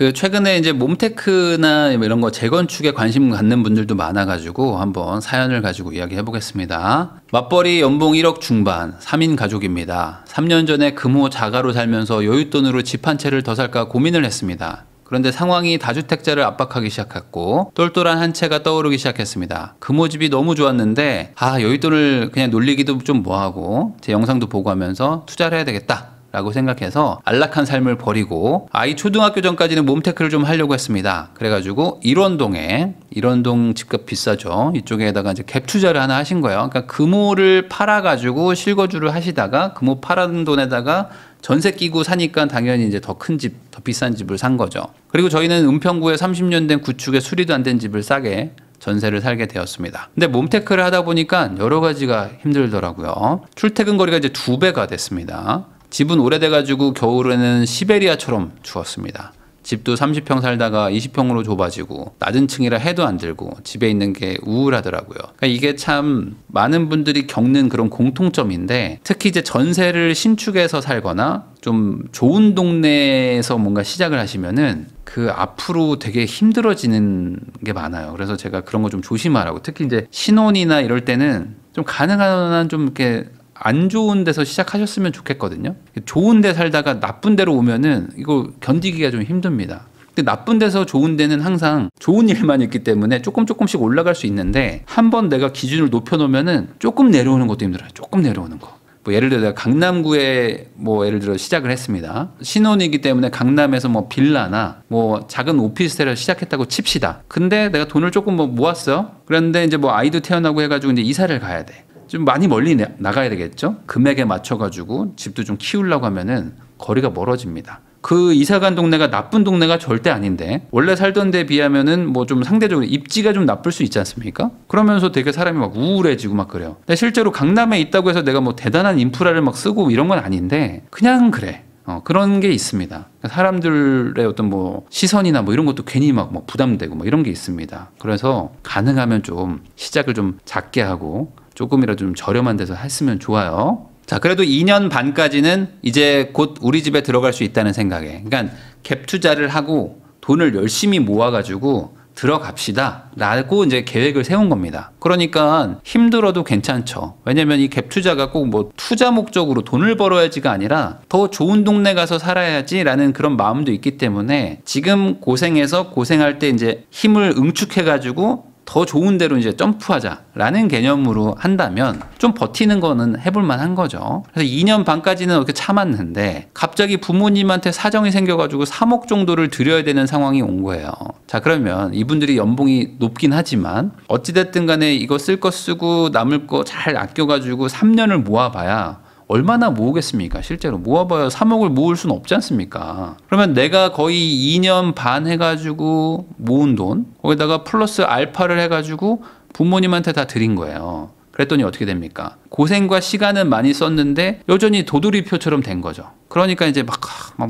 그 최근에 이제 몬테크나 이런 거 재건축에 관심 갖는 분들도 많아가지고 한번 사연을 가지고 이야기해 보겠습니다. 맞벌이 연봉 1억 중반 3인 가족입니다. 3년 전에 금호 자가로 살면서 여윳돈으로 집 한 채를 더 살까 고민을 했습니다. 그런데 상황이 다주택자를 압박하기 시작했고 똘똘한 한 채가 떠오르기 시작했습니다. 금호집이 너무 좋았는데 여윳돈을 그냥 놀리기도 좀 뭐하고 제 영상도 보고 하면서 투자를 해야 되겠다 라고 생각해서 안락한 삶을 버리고 아이 초등학교 전까지는 몬테크를 좀 하려고 했습니다. 그래가지고 일원동 집값 비싸죠. 이쪽에다가 이제 갭 투자를 하나 하신 거예요. 그러니까 금호를 팔아가지고 실거주를 하시다가 금호 팔은 돈에다가 전세 끼고 사니까 당연히 이제 더 큰 집, 더 비싼 집을 산 거죠. 그리고 저희는 은평구에 30년 된 구축에 수리도 안 된 집을 싸게 전세를 살게 되었습니다. 근데 몬테크를 하다 보니까 여러 가지가 힘들더라고요. 출퇴근 거리가 이제 2배가 됐습니다. 집은 오래돼가지고 겨울에는 시베리아처럼 추웠습니다. 집도 30평 살다가 20평으로 좁아지고 낮은 층이라 해도 안 들고 집에 있는 게 우울하더라고요. 그러니까 이게 참 많은 분들이 겪는 그런 공통점인데 특히 이제 전세를 신축해서 살거나 좀 좋은 동네에서 뭔가 시작을 하시면은 그 앞으로 되게 힘들어지는 게 많아요. 그래서 제가 그런 거 좀 조심하라고. 특히 이제 신혼이나 이럴 때는 좀 가능한 한 좀 이렇게 안 좋은 데서 시작하셨으면 좋겠거든요. 좋은 데 살다가 나쁜 데로 오면은 이거 견디기가 좀 힘듭니다. 근데 나쁜 데서 좋은 데는 항상 좋은 일만 있기 때문에 조금씩 올라갈 수 있는데 한번 내가 기준을 높여놓으면은 조금 내려오는 것도 힘들어요. 조금 내려오는 거. 뭐 예를 들어 내가 강남구에 뭐 예를 들어 시작을 했습니다. 신혼이기 때문에 강남에서 뭐 빌라나 뭐 작은 오피스텔을 시작했다고 칩시다. 근데 내가 돈을 조금 뭐 모았어요. 그런데 이제 뭐 아이도 태어나고 해가지고 이제 이사를 가야 돼. 좀 많이 멀리 나가야 되겠죠? 금액에 맞춰가지고 집도 좀 키우려고 하면은 거리가 멀어집니다. 그 이사간 동네가 나쁜 동네가 절대 아닌데 원래 살던 데에 비하면은 뭐 좀 상대적으로 입지가 좀 나쁠 수 있지 않습니까? 그러면서 되게 사람이 막 우울해지고 막 그래요. 근데 실제로 강남에 있다고 해서 내가 뭐 대단한 인프라를 막 쓰고 이런 건 아닌데 그냥 그래. 그런 게 있습니다. 사람들의 어떤 뭐 시선이나 뭐 이런 것도 괜히 막 부담되고 뭐 이런 게 있습니다. 그래서 가능하면 좀 시작을 좀 작게 하고 조금이라도 좀 저렴한 데서 했으면 좋아요. 자, 그래도 2년 반까지는 이제 곧 우리 집에 들어갈 수 있다는 생각에, 그러니까 갭 투자를 하고 돈을 열심히 모아가지고 들어갑시다 라고 이제 계획을 세운 겁니다. 그러니까 힘들어도 괜찮죠. 왜냐면 이 갭 투자가 꼭 뭐 투자 목적으로 돈을 벌어야지가 아니라 더 좋은 동네 가서 살아야지 라는 그런 마음도 있기 때문에 지금 고생해서 고생할 때 이제 힘을 응축해가지고 더 좋은 데로 이제 점프하자라는 개념으로 한다면 좀 버티는 거는 해볼 만한 거죠. 그래서 2년 반까지는 이렇게 참았는데 갑자기 부모님한테 사정이 생겨가지고 3억 정도를 드려야 되는 상황이 온 거예요. 자, 그러면 이분들이 연봉이 높긴 하지만 어찌됐든 간에 이거 쓸 거 쓰고 남을 거 잘 아껴가지고 3년을 모아봐야 얼마나 모으겠습니까? 실제로 모아봐야 3억을 모을 수는 없지 않습니까? 그러면 내가 거의 2년 반 해가지고 모은 돈 거기다가 플러스 알파를 해가지고 부모님한테 다 드린 거예요. 그랬더니 어떻게 됩니까? 고생과 시간은 많이 썼는데 여전히 도돌이표처럼 된 거죠. 그러니까 이제 막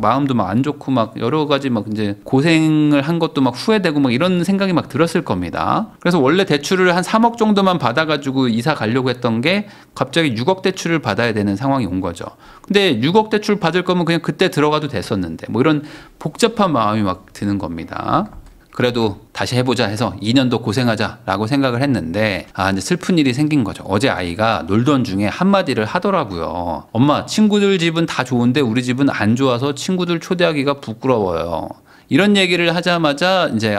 마음도 막 안 좋고 막 여러 가지 막 이제 고생을 한 것도 막 후회되고 막 이런 생각이 막 들었을 겁니다. 그래서 원래 대출을 한 3억 정도만 받아가지고 이사 가려고 했던 게 갑자기 6억 대출을 받아야 되는 상황이 온 거죠. 근데 6억 대출 받을 거면 그냥 그때 들어가도 됐었는데 뭐 이런 복잡한 마음이 막 드는 겁니다. 그래도 다시 해보자 해서 2년 더 고생하자라고 생각을 했는데 이제 슬픈 일이 생긴 거죠. 어제 아이가 놀던 중에 한마디를 하더라고요. 엄마, 친구들 집은 다 좋은데 우리 집은 안 좋아서 친구들 초대하기가 부끄러워요. 이런 얘기를 하자마자 이제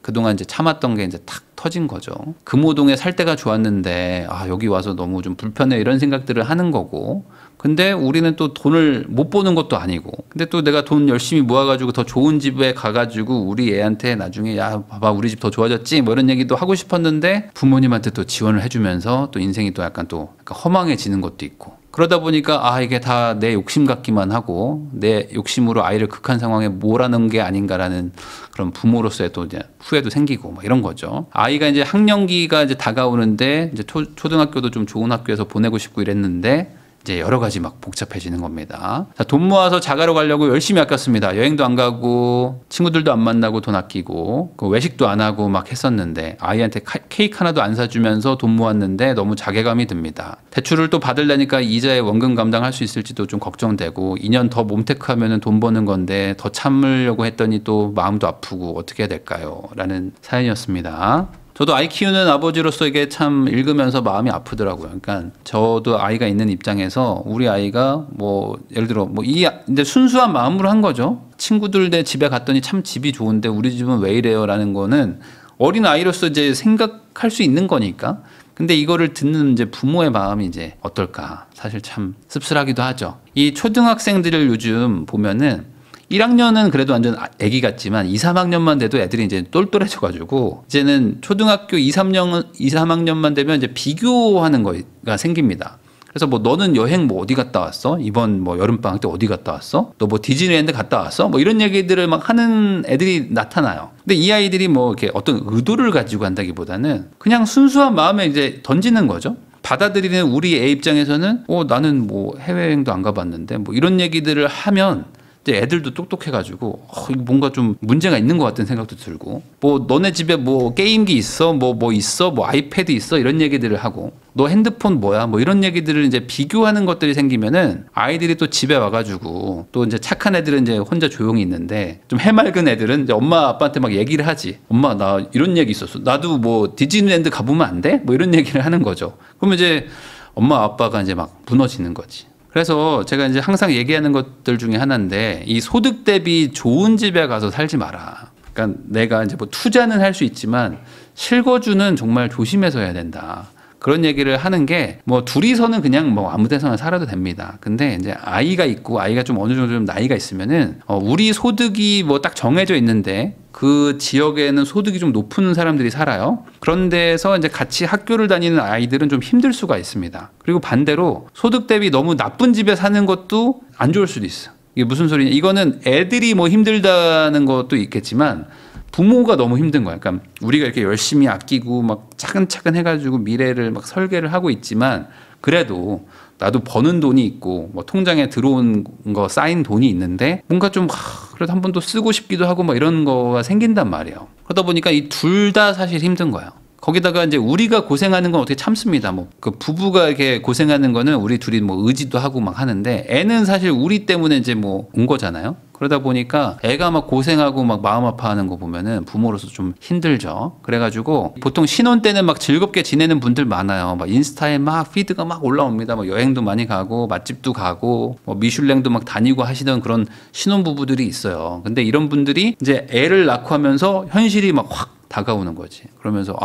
그동안 이제 참았던 게 이제 탁 터진 거죠. 금호동에 살 때가 좋았는데 여기 와서 너무 좀 불편해 이런 생각들을 하는 거고 근데 우리는 또 돈을 못 버는 것도 아니고 근데 또 내가 돈 열심히 모아가지고 더 좋은 집에 가가지고 우리 애한테 나중에 야 봐봐 우리 집 더 좋아졌지 뭐 이런 얘기도 하고 싶었는데 부모님한테 또 지원을 해주면서 또 인생이 또 약간 허망해지는 것도 있고 그러다 보니까 이게 다 내 욕심 같기만 하고 내 욕심으로 아이를 극한 상황에 몰아넣은 게 아닌가라는 그런 부모로서의 또 이제 후회도 생기고 막 이런 거죠. 아이가 이제 학령기가 이제 다가오는데 이제 초등학교도 좀 좋은 학교에서 보내고 싶고 이랬는데 이제 여러 가지 막 복잡해지는 겁니다. 자, 돈 모아서 자가로 가려고 열심히 아꼈습니다. 여행도 안 가고 친구들도 안 만나고 돈 아끼고 그 외식도 안 하고 막 했었는데 아이한테 케이크 하나도 안 사주면서 돈 모았는데 너무 자괴감이 듭니다. 대출을 또 받으려니까 이자에 원금 감당할 수 있을지도 좀 걱정되고 2년 더 몸테크하면 돈 버는 건데 더 참으려고 했더니 또 마음도 아프고 어떻게 해야 될까요? 라는 사연이었습니다. 저도 아이 키우는 아버지로서 이게 참 읽으면서 마음이 아프더라고요. 그러니까 저도 아이가 있는 입장에서 우리 아이가 뭐 예를 들어 뭐 이제 순수한 마음으로 한 거죠. 친구들 집에 갔더니 참 집이 좋은데 우리 집은 왜 이래요라는 거는 어린 아이로서 이제 생각할 수 있는 거니까. 근데 이거를 듣는 이제 부모의 마음이 이제 어떨까? 사실 참 씁쓸하기도 하죠. 이 초등학생들을 요즘 보면은 1학년은 그래도 완전 애기 같지만 2, 3학년만 돼도 애들이 이제 똘똘해져가지고 이제는 초등학교 2, 3학년만 되면 이제 비교하는 거가 생깁니다. 그래서 뭐 너는 여행 뭐 어디 갔다 왔어? 이번 뭐 여름방학 때 어디 갔다 왔어? 너 뭐 디즈니랜드 갔다 왔어? 뭐 이런 얘기들을 막 하는 애들이 나타나요. 근데 이 아이들이 뭐 이렇게 어떤 의도를 가지고 한다기보다는 그냥 순수한 마음에 이제 던지는 거죠. 받아들이는 우리 애 입장에서는 나는 뭐 해외여행도 안 가봤는데 뭐 이런 얘기들을 하면 이제 애들도 똑똑해가지고 이거 뭔가 좀 문제가 있는 것 같은 생각도 들고 뭐 너네 집에 뭐 게임기 있어 뭐 있어 뭐 아이패드 있어 이런 얘기들을 하고 너 핸드폰 뭐야 뭐 이런 얘기들을 이제 비교하는 것들이 생기면은 아이들이 또 집에 와가지고 또 이제 착한 애들은 이제 혼자 조용히 있는데 좀 해맑은 애들은 이제 엄마 아빠한테 막 얘기를 하지. 엄마 나 이런 얘기 있었어. 나도 뭐 디즈니랜드 가보면 안 돼? 뭐 이런 얘기를 하는 거죠. 그러면 이제 엄마 아빠가 이제 막 무너지는 거지. 그래서 제가 이제 항상 얘기하는 것들 중에 하나인데 이 소득 대비 좋은 집에 가서 살지 마라. 그러니까 내가 이제 뭐 투자는 할 수 있지만 실거주는 정말 조심해서 해야 된다. 그런 얘기를 하는 게 뭐 둘이서는 그냥 뭐 아무 데서나 살아도 됩니다. 근데 이제 아이가 있고 아이가 좀 어느 정도 좀 나이가 있으면은 우리 소득이 뭐 딱 정해져 있는데 그 지역에는 소득이 좀 높은 사람들이 살아요. 그런 데서 이제 같이 학교를 다니는 아이들은 좀 힘들 수가 있습니다. 그리고 반대로 소득 대비 너무 나쁜 집에 사는 것도 안 좋을 수도 있어. 이게 무슨 소리냐? 이거는 애들이 뭐 힘들다는 것도 있겠지만 부모가 너무 힘든 거야. 그러니까 우리가 이렇게 열심히 아끼고 막 차근차근 해가지고 미래를 막 설계를 하고 있지만 그래도 나도 버는 돈이 있고 뭐 통장에 들어온 거 쌓인 돈이 있는데 뭔가 좀 그래도 한 번 더 쓰고 싶기도 하고 막 이런 거가 생긴단 말이에요. 그러다 보니까 이 둘 다 사실 힘든 거예요. 거기다가 이제 우리가 고생하는 건 어떻게 참습니다. 뭐 그 부부가 이렇게 고생하는 거는 우리 둘이 뭐 의지도 하고 막 하는데 애는 사실 우리 때문에 이제 뭐 온 거잖아요. 그러다 보니까 애가 막 고생하고 막 마음 아파하는 거 보면은 부모로서 좀 힘들죠. 그래가지고 보통 신혼 때는 막 즐겁게 지내는 분들 많아요. 막 인스타에 막 피드가 막 올라옵니다. 뭐 여행도 많이 가고 맛집도 가고 뭐 미슐랭도 막 다니고 하시던 그런 신혼 부부들이 있어요. 근데 이런 분들이 이제 애를 낳고 하면서 현실이 막 확 다가오는 거지. 그러면서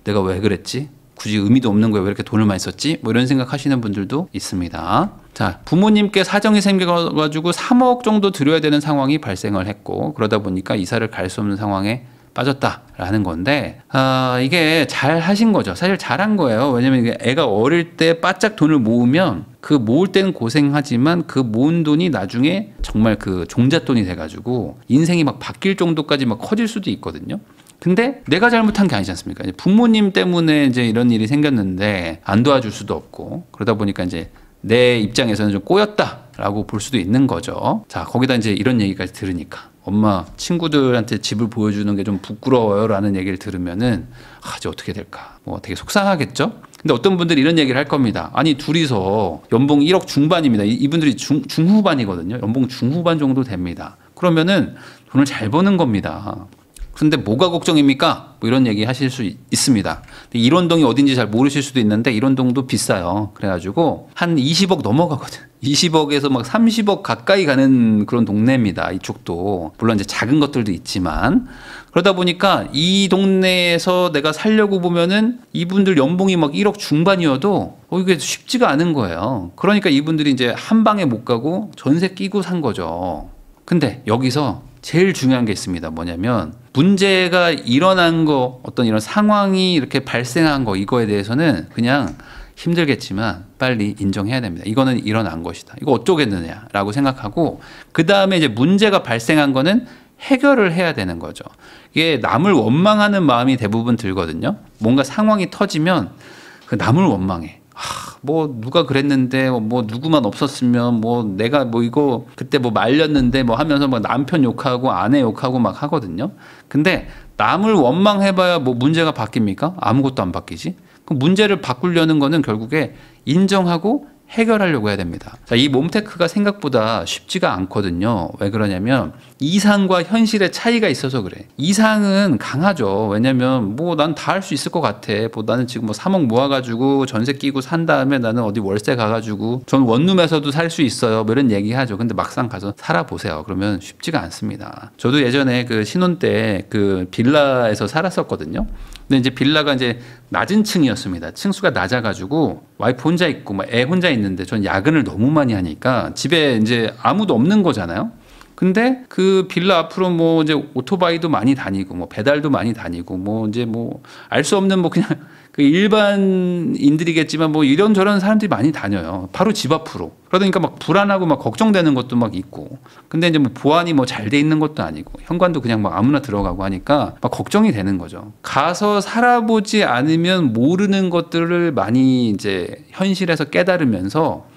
내가 왜 그랬지? 굳이 의미도 없는 거에 왜 이렇게 돈을 많이 썼지? 뭐 이런 생각 하시는 분들도 있습니다. 자, 부모님께 사정이 생겨가지고 3억 정도 드려야 되는 상황이 발생을 했고 그러다 보니까 이사를 갈 수 없는 상황에 빠졌다라는 건데 이게 잘 하신 거죠. 사실 잘한 거예요. 왜냐면 애가 어릴 때 바짝 돈을 모으면 그 모을 때는 고생하지만 그 모은 돈이 나중에 정말 그 종잣돈이 돼가지고 인생이 막 바뀔 정도까지 막 커질 수도 있거든요. 근데 내가 잘못한 게 아니지 않습니까? 부모님 때문에 이제 이런 일이 생겼는데 안 도와줄 수도 없고 그러다 보니까 이제 내 입장에서는 좀 꼬였다라고 볼 수도 있는 거죠. 자, 거기다 이제 이런 얘기까지 들으니까 엄마 친구들한테 집을 보여주는 게 좀 부끄러워요라는 얘기를 들으면은 이제 어떻게 될까? 뭐 되게 속상하겠죠? 근데 어떤 분들이 이런 얘기를 할 겁니다. 아니 둘이서 연봉 1억 중반입니다. 이분들이 중후반이거든요. 연봉 중후반 정도 됩니다. 그러면은 돈을 잘 버는 겁니다. 근데 뭐가 걱정입니까? 뭐 이런 얘기 하실 수 있습니다. 일원동이 어딘지 잘 모르실 수도 있는데 일원동도 비싸요. 그래가지고 한 20억 넘어가거든. 20억에서 막 30억 가까이 가는 그런 동네입니다. 이쪽도. 물론 이제 작은 것들도 있지만. 그러다 보니까 이 동네에서 내가 살려고 보면은 이분들 연봉이 막 1억 중반이어도 이게 쉽지가 않은 거예요. 그러니까 이분들이 이제 한 방에 못 가고 전세 끼고 산 거죠. 근데 여기서 제일 중요한 게 있습니다. 뭐냐면 문제가 일어난 거 어떤 이런 상황이 이렇게 발생한 거 이거에 대해서는 그냥 힘들겠지만 빨리 인정해야 됩니다. 이거는 일어난 것이다. 이거 어쩌겠느냐라고 생각하고 그 다음에 이제 문제가 발생한 거는 해결을 해야 되는 거죠. 이게 남을 원망하는 마음이 대부분 들거든요. 뭔가 상황이 터지면 그 남을 원망해. 뭐 누가 그랬는데 뭐 누구만 없었으면 뭐 내가 뭐 이거 그때 뭐 말렸는데 뭐 하면서 막 남편 욕하고 아내 욕하고 막 하거든요. 근데 남을 원망해봐야 뭐 문제가 바뀝니까? 아무것도 안 바뀌지. 그 문제를 바꾸려는 거는 결국에 인정하고 해결하려고 해야 됩니다. 자, 이 몸테크가 생각보다 쉽지가 않거든요. 왜 그러냐면 이상과 현실의 차이가 있어서 그래. 이상은 강하죠. 왜냐면 뭐 난 다 할 수 있을 것 같아. 뭐 나는 지금 뭐 3억 모아가지고 전세 끼고 산 다음에 나는 어디 월세 가가지고 전 원룸에서도 살 수 있어요. 뭐 이런 얘기 하죠. 근데 막상 가서 살아보세요. 그러면 쉽지가 않습니다. 저도 예전에 그 신혼 때 그 빌라에서 살았었거든요. 근데 이제 빌라가 이제 낮은 층이었습니다. 층수가 낮아가지고 와이프 혼자 있고 막 애 혼자 있는데 전 야근을 너무 많이 하니까 집에 이제 아무도 없는 거잖아요. 근데 그 빌라 앞으로 뭐 이제 오토바이도 많이 다니고 뭐 배달도 많이 다니고 뭐 이제 뭐 알 수 없는 뭐 그냥 그 일반인들이겠지만 뭐 이런저런 사람들이 많이 다녀요. 바로 집 앞으로. 그러니까 막 불안하고 막 걱정되는 것도 막 있고. 근데 이제 뭐 보안이 뭐 잘 돼 있는 것도 아니고 현관도 그냥 막 아무나 들어가고 하니까 막 걱정이 되는 거죠. 가서 살아보지 않으면 모르는 것들을 많이 이제 현실에서 깨달으면서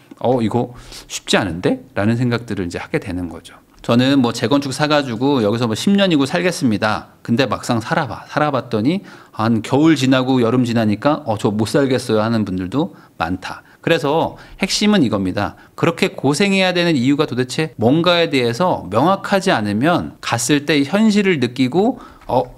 이거 쉽지 않은데? 라는 생각들을 이제 하게 되는 거죠. 저는 뭐 재건축 사가지고 여기서 뭐 10년이고 살겠습니다. 근데 막상 살아봤더니 한 겨울 지나고 여름 지나니까 저 못 살겠어요 하는 분들도 많다. 그래서 핵심은 이겁니다. 그렇게 고생해야 되는 이유가 도대체 뭔가에 대해서 명확하지 않으면 갔을 때 현실을 느끼고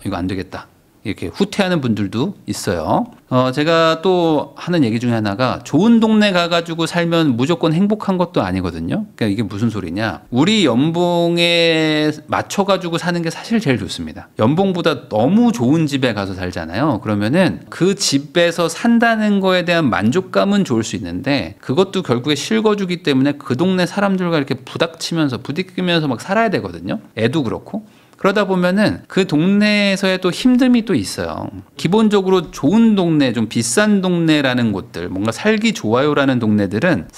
이거 안 되겠다. 이렇게 후퇴하는 분들도 있어요. 제가 또 하는 얘기 중에 하나가 좋은 동네 가가지고 살면 무조건 행복한 것도 아니거든요. 그러니까 이게 무슨 소리냐. 우리 연봉에 맞춰가지고 사는 게 사실 제일 좋습니다. 연봉보다 너무 좋은 집에 가서 살잖아요. 그러면은 그 집에서 산다는 거에 대한 만족감은 좋을 수 있는데 그것도 결국에 실거주기 때문에 그 동네 사람들과 이렇게 부닥치면서 부딪히면서 막 살아야 되거든요. 애도 그렇고. 그러다 보면은 그 동네에서의 또 힘듦이 또 있어요. 기본적으로 좋은 동네, 좀 비싼 동네라는 곳들, 뭔가 살기 좋아요라는 동네들은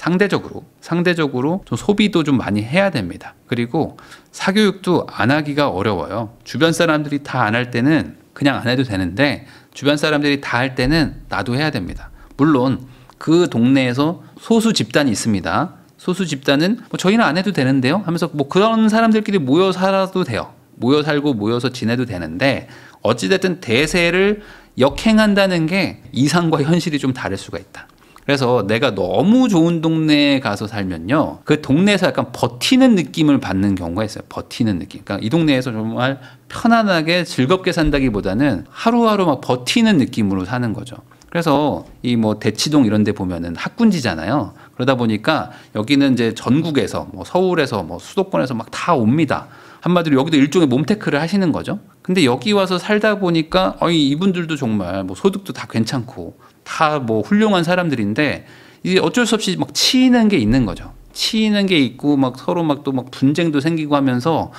상대적으로 좀 소비도 좀 많이 해야 됩니다. 그리고 사교육도 안 하기가 어려워요. 주변 사람들이 다 안 할 때는 그냥 안 해도 되는데 주변 사람들이 다 할 때는 나도 해야 됩니다. 물론 그 동네에서 소수 집단이 있습니다. 소수 집단은 뭐 저희는 안 해도 되는데요 하면서 뭐 그런 사람들끼리 모여 살아도 돼요. 모여 살고 모여서 지내도 되는데 어찌됐든 대세를 역행한다는 게 이상과 현실이 좀 다를 수가 있다. 그래서 내가 너무 좋은 동네에 가서 살면요. 그 동네에서 약간 버티는 느낌을 받는 경우가 있어요. 버티는 느낌. 그러니까 이 동네에서 정말 편안하게 즐겁게 산다기보다는 하루하루 막 버티는 느낌으로 사는 거죠. 그래서 이 뭐 대치동 이런 데 보면은 학군지잖아요. 그러다 보니까 여기는 이제 전국에서 뭐 서울에서 뭐 수도권에서 막 다 옵니다. 한마디로 여기도 일종의 몸테크를 하시는 거죠. 근데 여기 와서 살다 보니까 이분들도 정말 뭐 소득도 다 괜찮고 다 뭐 훌륭한 사람들인데 이제 어쩔 수 없이 막 치이는 게 있는 거죠. 치이는 게 있고 막 서로 막 또 막 분쟁도 생기고 하면서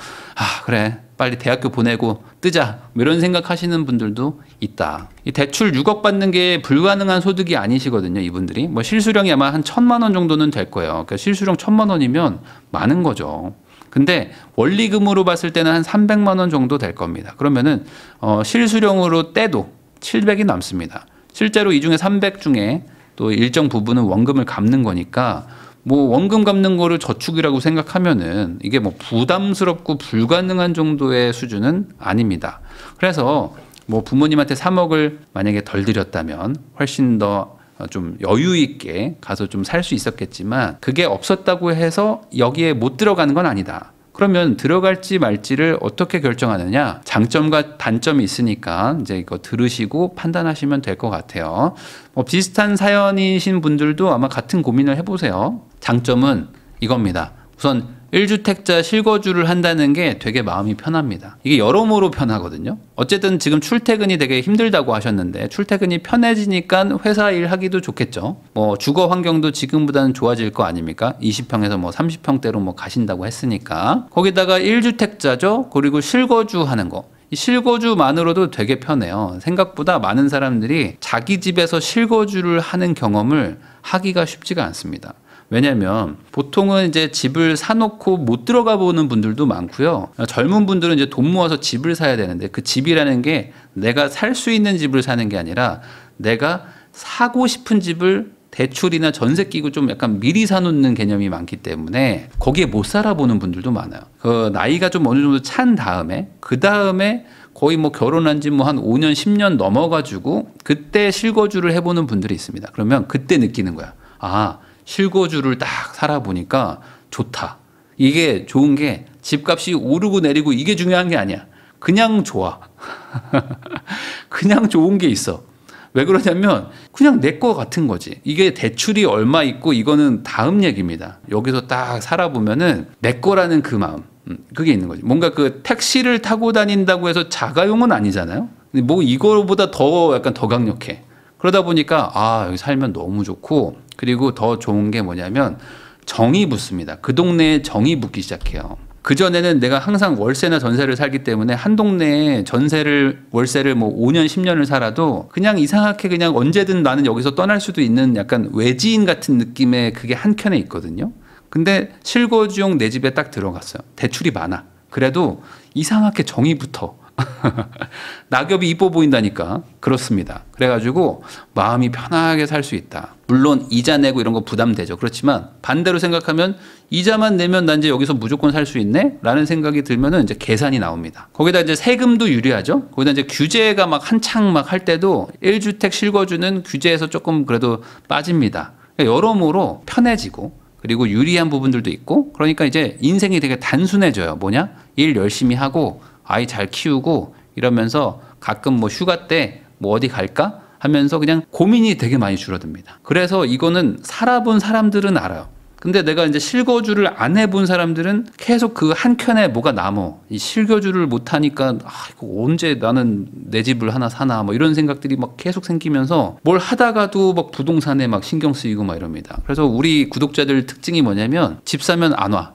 그래 빨리 대학교 보내고 뜨자 뭐 이런 생각하시는 분들도 있다. 이 대출 6억 받는 게 불가능한 소득이 아니시거든요. 이분들이 뭐 실수령이 아마 한 1,000만 원 정도는 될 거예요. 그러니까 실수령 1,000만 원이면 많은 거죠. 근데 원리금으로 봤을 때는 한 300만 원 정도 될 겁니다. 그러면은 실수령으로 떼도 700이 남습니다. 실제로 이 중에 300 중에 또 일정 부분은 원금을 갚는 거니까 뭐 원금 갚는 거를 저축이라고 생각하면은 이게 뭐 부담스럽고 불가능한 정도의 수준은 아닙니다. 그래서 뭐 부모님한테 3억을 만약에 덜 드렸다면 훨씬 더 좀 여유 있게 가서 좀 살 수 있었겠지만 그게 없었다고 해서 여기에 못 들어가는 건 아니다. 그러면 들어갈지 말지를 어떻게 결정하느냐? 장점과 단점이 있으니까 이제 이거 들으시고 판단하시면 될 것 같아요. 뭐 비슷한 사연이신 분들도 아마 같은 고민을 해보세요. 장점은 이겁니다. 우선 1주택자 실거주를 한다는 게 되게 마음이 편합니다. 이게 여러모로 편하거든요. 어쨌든 지금 출퇴근이 되게 힘들다고 하셨는데 출퇴근이 편해지니까 회사 일 하기도 좋겠죠. 뭐 주거 환경도 지금보다는 좋아질 거 아닙니까? 20평에서 뭐 30평대로 뭐 가신다고 했으니까. 거기다가 1주택자죠. 그리고 실거주 하는 거. 이 실거주만으로도 되게 편해요. 생각보다 많은 사람들이 자기 집에서 실거주를 하는 경험을 하기가 쉽지가 않습니다. 왜냐하면 보통은 이제 집을 사놓고 못 들어가 보는 분들도 많고요. 젊은 분들은 이제 돈 모아서 집을 사야 되는데 그 집이라는 게 내가 살 수 있는 집을 사는 게 아니라 내가 사고 싶은 집을 대출이나 전세 끼고 좀 약간 미리 사놓는 개념이 많기 때문에 거기에 못 살아보는 분들도 많아요. 그 나이가 좀 어느 정도 찬 다음에 그 다음에 거의 뭐 결혼한 지 뭐 한 5년 10년 넘어가지고 그때 실거주를 해보는 분들이 있습니다. 그러면 그때 느끼는 거야. 아, 실거주를 딱 살아보니까 좋다. 이게 좋은 게 집값이 오르고 내리고 이게 중요한 게 아니야. 그냥 좋아. 그냥 좋은 게 있어. 왜 그러냐면 그냥 내 거 같은 거지. 이게 대출이 얼마 있고 이거는 다음 얘기입니다. 여기서 딱 살아보면은 내 거라는 그 마음. 그게 있는 거지. 뭔가 그 택시를 타고 다닌다고 해서 자가용은 아니잖아요. 뭐 이거보다 더 약간 더 강력해. 그러다 보니까 아, 여기 살면 너무 좋고, 그리고 더 좋은 게 뭐냐면 정이 붙습니다. 그 동네에 정이 붙기 시작해요. 그전에는 내가 항상 월세나 전세를 살기 때문에 한 동네에 월세를 뭐 5년, 10년을 살아도 그냥 이상하게 그냥 언제든 나는 여기서 떠날 수도 있는 약간 외지인 같은 느낌의 그게 한켠에 있거든요. 근데 실거주용 내 집에 딱 들어갔어요. 대출이 많아. 그래도 이상하게 정이 붙어. 낙엽이 이뻐 보인다니까. 그렇습니다. 그래가지고 마음이 편하게 살 수 있다. 물론 이자 내고 이런 거 부담되죠. 그렇지만 반대로 생각하면 이자만 내면 난 이제 여기서 무조건 살 수 있네? 라는 생각이 들면은 이제 계산이 나옵니다. 거기다 이제 세금도 유리하죠. 거기다 이제 규제가 막 한창 막 할 때도 1주택 실거주는 규제에서 조금 그래도 빠집니다. 그러니까 여러모로 편해지고, 그리고 유리한 부분들도 있고, 그러니까 이제 인생이 되게 단순해져요. 뭐냐? 일 열심히 하고 아이 잘 키우고 이러면서 가끔 뭐 휴가 때 뭐 어디 갈까 하면서 그냥 고민이 되게 많이 줄어듭니다. 그래서 이거는 살아본 사람들은 알아요. 근데 내가 이제 실거주를 안 해본 사람들은 계속 그 한켠에 뭐가 남어. 이 실거주를 못 하니까 아, 이거 언제 나는 내 집을 하나 사나 뭐 이런 생각들이 막 계속 생기면서 뭘 하다가도 막 부동산에 막 신경 쓰이고 막 이럽니다. 그래서 우리 구독자들 특징이 뭐냐면 집 사면 안 와.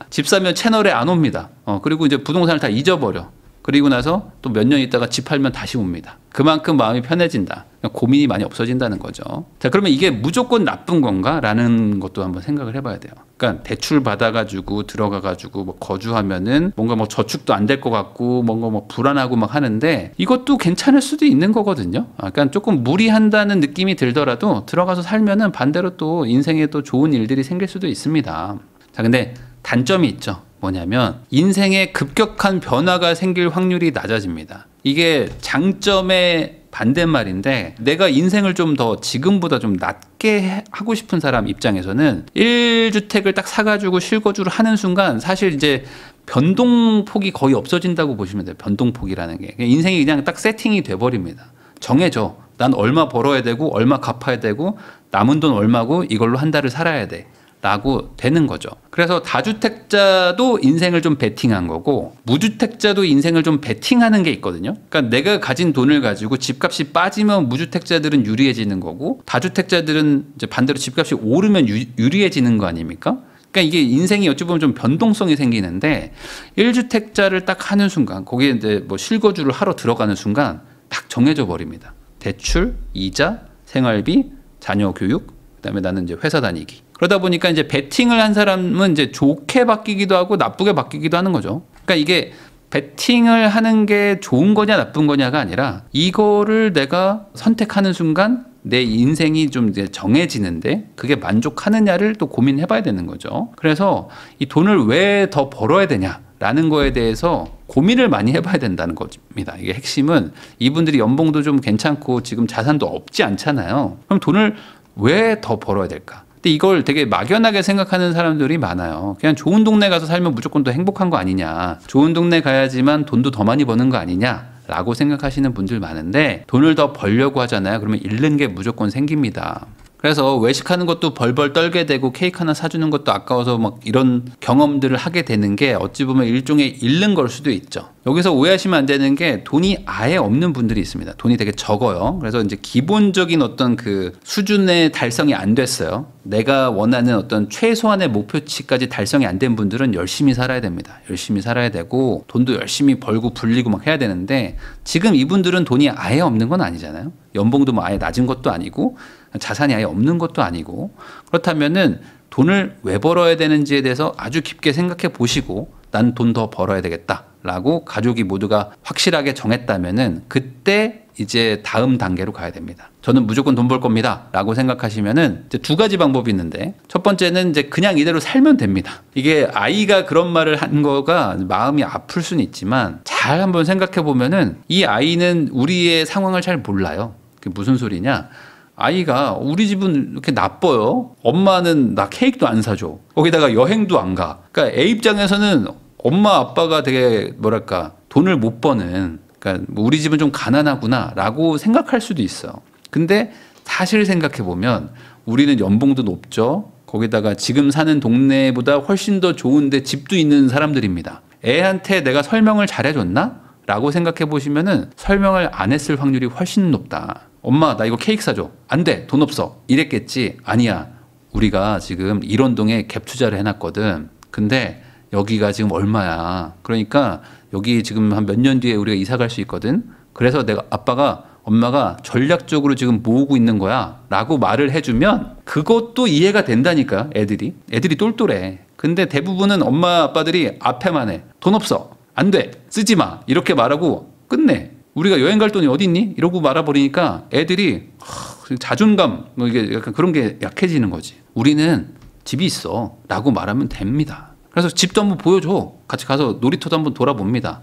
집 사면 채널에 안 옵니다. 그리고 이제 부동산을 다 잊어버려. 그리고 나서 또 몇 년 있다가 집 팔면 다시 옵니다. 그만큼 마음이 편해진다. 고민이 많이 없어진다는 거죠. 자, 그러면 이게 무조건 나쁜 건가? 라는 것도 한번 생각을 해봐야 돼요. 그러니까 대출 받아가지고 들어가가지고 뭐 거주하면은 뭔가 뭐 저축도 안 될 것 같고 뭔가 뭐 불안하고 막 하는데 이것도 괜찮을 수도 있는 거거든요. 그러니까 조금 무리한다는 느낌이 들더라도 들어가서 살면은 반대로 또 인생에 또 좋은 일들이 생길 수도 있습니다. 자, 근데 단점이 있죠. 뭐냐면 인생에 급격한 변화가 생길 확률이 낮아집니다. 이게 장점의 반대말인데, 내가 인생을 좀 더 지금보다 좀 낮게 하고 싶은 사람 입장에서는 1주택을 딱 사가지고 실거주를 하는 순간 사실 이제 변동폭이 거의 없어진다고 보시면 돼요. 변동폭이라는 게. 인생이 그냥 딱 세팅이 돼버립니다. 정해져. 난 얼마 벌어야 되고 얼마 갚아야 되고 남은 돈 얼마고 이걸로 한 달을 살아야 돼. 라고 되는 거죠. 그래서 다주택자도 인생을 좀 베팅한 거고 무주택자도 인생을 좀 베팅하는 게 있거든요. 그러니까 내가 가진 돈을 가지고 집값이 빠지면 무주택자들은 유리해지는 거고 다주택자들은 이제 반대로 집값이 오르면 유리해지는 거 아닙니까? 그러니까 이게 인생이 어찌 보면 좀 변동성이 생기는데 1주택자를 딱 하는 순간 거기에 이제 뭐 실거주를 하러 들어가는 순간 딱 정해져 버립니다. 대출, 이자, 생활비, 자녀 교육, 그다음에 나는 이제 회사 다니기. 그러다 보니까 이제 베팅을 한 사람은 이제 좋게 바뀌기도 하고 나쁘게 바뀌기도 하는 거죠. 그러니까 이게 베팅을 하는 게 좋은 거냐 나쁜 거냐가 아니라 이거를 내가 선택하는 순간 내 인생이 좀 이제 정해지는데 그게 만족하느냐를 또 고민해 봐야 되는 거죠. 그래서 이 돈을 왜 더 벌어야 되냐라는 거에 대해서 고민을 많이 해봐야 된다는 겁니다. 이게 핵심은 이분들이 연봉도 좀 괜찮고 지금 자산도 없지 않잖아요. 그럼 돈을 왜 더 벌어야 될까? 근데 이걸 되게 막연하게 생각하는 사람들이 많아요. 그냥 좋은 동네 가서 살면 무조건 더 행복한 거 아니냐. 좋은 동네 가야지만 돈도 더 많이 버는 거 아니냐. 라고 생각하시는 분들 많은데 돈을 더 벌려고 하잖아요. 그러면 잃는 게 무조건 생깁니다. 그래서 외식하는 것도 벌벌 떨게 되고 케이크 하나 사주는 것도 아까워서 막 이런 경험들을 하게 되는 게 어찌 보면 일종의 잃는 걸 수도 있죠. 여기서 오해하시면 안 되는 게 돈이 아예 없는 분들이 있습니다. 돈이 되게 적어요. 그래서 이제 기본적인 어떤 그 수준의 달성이 안 됐어요. 내가 원하는 어떤 최소한의 목표치까지 달성이 안 된 분들은 열심히 살아야 됩니다. 열심히 살아야 되고 돈도 열심히 벌고 불리고 막 해야 되는데 지금 이분들은 돈이 아예 없는 건 아니잖아요. 연봉도 뭐 아예 낮은 것도 아니고 자산이 아예 없는 것도 아니고 그렇다면은 돈을 왜 벌어야 되는지에 대해서 아주 깊게 생각해 보시고 난 돈 더 벌어야 되겠다라고 가족이 모두가 확실하게 정했다면은 그때 이제 다음 단계로 가야 됩니다. 저는 무조건 돈 벌 겁니다 라고 생각하시면은 이제 두 가지 방법이 있는데, 첫 번째는 이제 그냥 이대로 살면 됩니다. 이게 아이가 그런 말을 한 거가 마음이 아플 수는 있지만 잘 한번 생각해 보면은 이 아이는 우리의 상황을 잘 몰라요. 그게 무슨 소리냐? 아이가 우리 집은 이렇게 나빠요. 엄마는 나 케이크도 안 사줘. 거기다가 여행도 안 가. 그러니까 애 입장에서는 엄마 아빠가 되게 뭐랄까 돈을 못 버는, 그러니까 우리 집은 좀 가난하구나라고 생각할 수도 있어요. 근데 사실 생각해 보면 우리는 연봉도 높죠. 거기다가 지금 사는 동네보다 훨씬 더 좋은데 집도 있는 사람들입니다. 애한테 내가 설명을 잘해줬나? 라고 생각해 보시면은 설명을 안 했을 확률이 훨씬 높다. 엄마 나 이거 케이크 사줘. 안 돼. 돈 없어. 이랬겠지. 아니야. 우리가 지금 일원동에 갭 투자를 해놨거든. 근데 여기가 지금 얼마야. 그러니까 여기 지금 한 몇 년 뒤에 우리가 이사 갈 수 있거든. 그래서 엄마가 전략적으로 지금 모으고 있는 거야 라고 말을 해주면 그것도 이해가 된다니까. 애들이 똘똘해. 근데 대부분은 엄마 아빠들이 앞에만 해. 돈 없어. 안 돼. 쓰지 마. 이렇게 말하고 끝내. 우리가 여행 갈 돈이 어디 있니? 이러고 말아버리니까 애들이 자존감 뭐 이게 약간 그런 게 약해지는 거지. 우리는 집이 있어 라고 말하면 됩니다. 그래서 집도 한번 보여줘. 같이 가서 놀이터도 한번 돌아봅니다.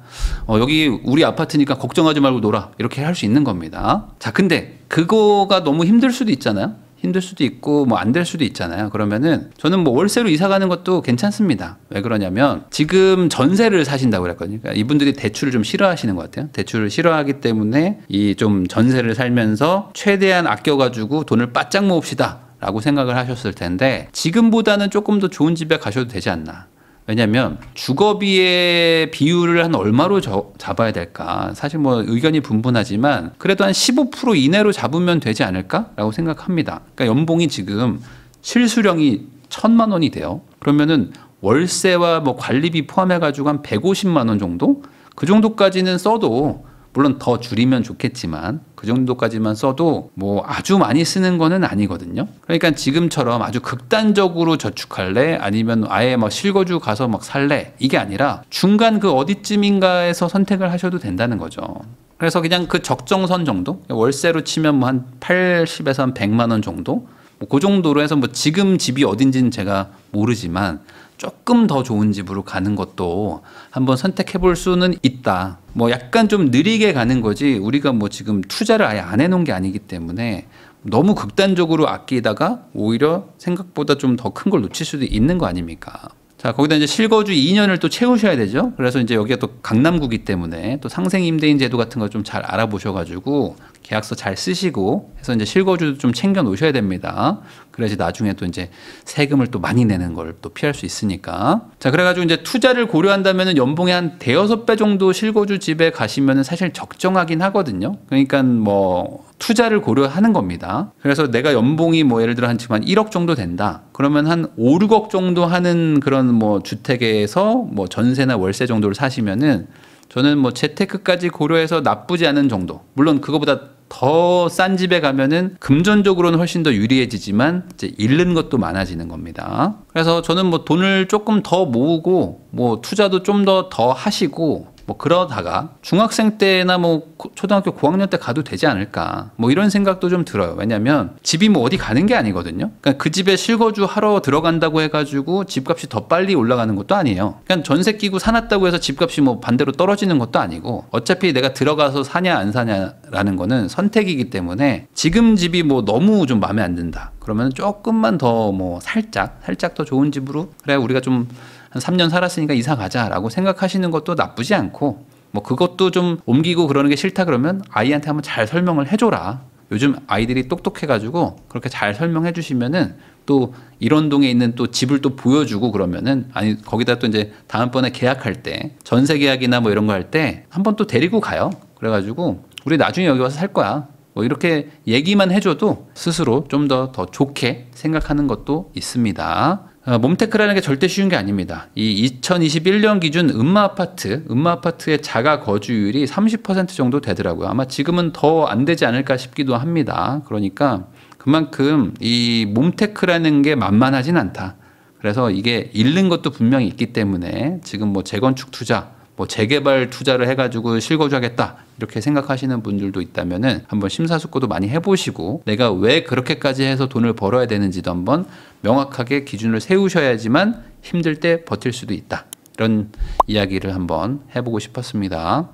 여기 우리 아파트니까 걱정하지 말고 놀아. 이렇게 할 수 있는 겁니다. 자, 근데 그거가 너무 힘들 수도 있잖아요. 힘들 수도 있고 뭐 안 될 수도 있잖아요. 그러면은 저는 뭐 월세로 이사 가는 것도 괜찮습니다. 왜 그러냐면 지금 전세를 사신다고 그랬거든요. 그러니까 이분들이 대출을 좀 싫어하시는 것 같아요. 대출을 싫어하기 때문에 이 좀 전세를 살면서 최대한 아껴가지고 돈을 바짝 모읍시다 라고 생각을 하셨을 텐데, 지금보다는 조금 더 좋은 집에 가셔도 되지 않나. 왜냐하면 주거비의 비율을 한 얼마로 잡아야 될까? 사실 뭐 의견이 분분하지만 그래도 한 15% 이내로 잡으면 되지 않을까라고 생각합니다. 그러니까 연봉이 지금 실수령이 1,000만 원이 돼요. 그러면은 월세와 뭐 관리비 포함해가지고 한 150만 원 정도? 그 정도까지는 써도, 물론 더 줄이면 좋겠지만 그 정도까지만 써도 뭐 아주 많이 쓰는 거는 아니거든요. 그러니까 지금처럼 아주 극단적으로 저축할래? 아니면 아예 막 실거주 가서 막 살래? 이게 아니라 중간 그 어디쯤인가에서 선택을 하셔도 된다는 거죠. 그래서 그냥 그 적정선 정도? 월세로 치면 뭐 한 80에서 한 100만 원 정도? 뭐 그 정도로 해서 뭐 지금 집이 어딘지는 제가 모르지만 조금 더 좋은 집으로 가는 것도 한번 선택해 볼 수는 있다. 뭐 약간 좀 느리게 가는 거지 우리가 뭐 지금 투자를 아예 안 해놓은 게 아니기 때문에 너무 극단적으로 아끼다가 오히려 생각보다 좀 더 큰 걸 놓칠 수도 있는 거 아닙니까? 자, 거기다 이제 실거주 2년을 또 채우셔야 되죠. 그래서 이제 여기가 또 강남구기 때문에 또 상생임대인 제도 같은 거 좀 잘 알아보셔가지고 계약서 잘 쓰시고 해서 이제 실거주도 좀 챙겨 놓으셔야 됩니다. 그래야지 나중에 또 이제 세금을 또 많이 내는 걸 또 피할 수 있으니까. 자, 그래가지고 이제 투자를 고려한다면은 연봉의 한 대여섯 배 정도 실거주 집에 가시면은 사실 적정하긴 하거든요. 그러니까 뭐 투자를 고려하는 겁니다. 그래서 내가 연봉이 뭐 예를 들어 한 지금 한 1억 정도 된다. 그러면 한 5, 6억 정도 하는 그런 뭐 주택에서 뭐 전세나 월세 정도를 사시면은 저는 뭐 재테크까지 고려해서 나쁘지 않은 정도. 물론 그거보다 더 싼 집에 가면은 금전적으로는 훨씬 더 유리해지지만 이제 잃는 것도 많아지는 겁니다. 그래서 저는 뭐 돈을 조금 더 모으고 뭐 투자도 좀 더 하시고 뭐 그러다가 중학생 때나 뭐 초등학교 고학년 때 가도 되지 않을까 뭐 이런 생각도 좀 들어요. 왜냐면 집이 뭐 어디 가는 게 아니거든요. 그러니까 그 집에 실거주 하러 들어간다고 해가지고 집값이 더 빨리 올라가는 것도 아니에요. 그냥 전세 끼고 사놨다고 해서 집값이 뭐 반대로 떨어지는 것도 아니고 어차피 내가 들어가서 사냐 안 사냐라는 거는 선택이기 때문에 지금 집이 뭐 너무 좀 마음에 안 든다. 그러면 조금만 더 뭐 살짝 더 좋은 집으로 그래 우리가 좀 한 3년 살았으니까 이사 가자라고 생각하시는 것도 나쁘지 않고 뭐 그것도 좀 옮기고 그러는 게 싫다 그러면 아이한테 한번 잘 설명을 해줘라. 요즘 아이들이 똑똑해가지고 그렇게 잘 설명해 주시면은 또 일원동에 있는 또 집을 또 보여주고 그러면은 아니 거기다 또 이제 다음번에 계약할 때 전세 계약이나 뭐 이런 거 할 때 한번 또 데리고 가요. 그래가지고 우리 나중에 여기 와서 살 거야. 뭐 이렇게 얘기만 해줘도 스스로 좀 더 좋게 생각하는 것도 있습니다. 몬테크라는 게 절대 쉬운 게 아닙니다. 이 2021년 기준 음마아파트의 자가 거주율이 30% 정도 되더라고요. 아마 지금은 더 안 되지 않을까 싶기도 합니다. 그러니까 그만큼 이 몬테크라는 게 만만하진 않다. 그래서 이게 잃는 것도 분명히 있기 때문에 지금 뭐 재건축 투자 뭐 재개발 투자를 해가지고 실거주하겠다 이렇게 생각하시는 분들도 있다면은 한번 심사숙고도 많이 해보시고 내가 왜 그렇게까지 해서 돈을 벌어야 되는지도 한번 명확하게 기준을 세우셔야지만 힘들 때 버틸 수도 있다. 이런 이야기를 한번 해보고 싶었습니다.